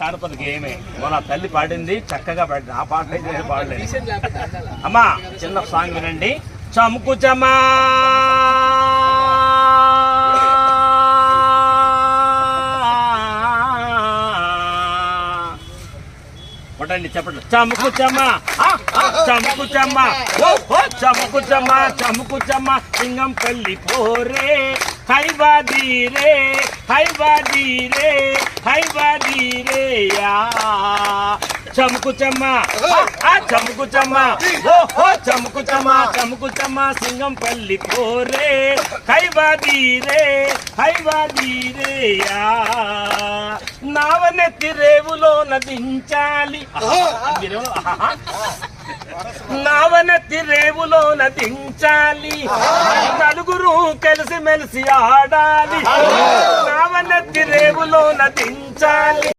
జానపదకి ఏమే మన తల్లి పాడింది చక్కగా పాడింది. ఆ పాట అయితే పాడలేదు. అమ్మా చిన్న సాంగ్ వినండి. చముకు చమా పట్టండి చెప్పండి. చముకు చమ్మ చముకు చమ్మ చముకు చమ్మ చముకు చమ్మ సింగం పల్లి పోరే హైబాదీరే హైబాదీరే హైబాదీరే యా చముకు చమ్మ చముకు చమ్మ ఓహో చముకు చమ్మ చముకు చమ్మ సింగం పల్లి పోరే హైబాదీరే హైబాదీరే యా నావనెత్తి రేవులో నదించాలి నావనెత్తి రేవులో నదించాలి నలుగురు కలిసి మెలిసి ఆడాలి నావనెత్తి రేవులో నదించాలి